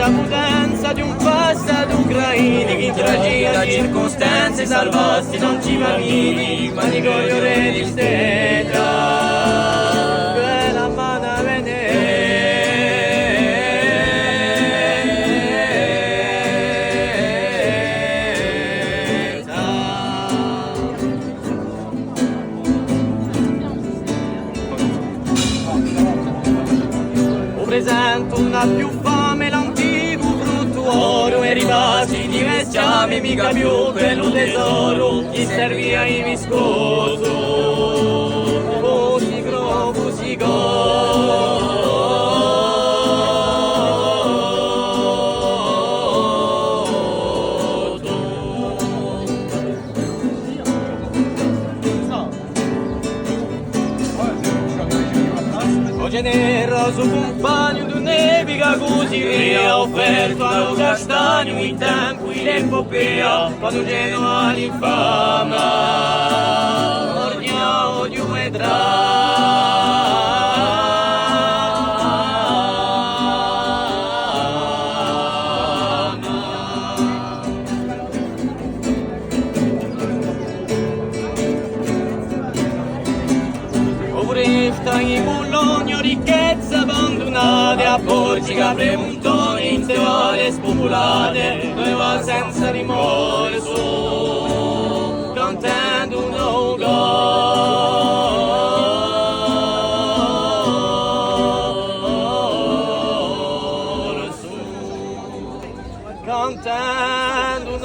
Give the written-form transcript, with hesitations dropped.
la potenza di un passato ucraini che tragica da circostanze salvasti non ci bambini ma di cogliore di stella quella mana presento una più fame l'antico fruttuoro e ribassi di bestiame mica più quello tesoro chi serviva in viscoso così così generoso compagno di un'epica così rea offerto allo castagno in tempo in epopea quando Genova l'infama ornia odio e in Bologna ricchezza abbandonate a Porcica premuntone in teore spopolate dove va senza rimorso cantando un cantando un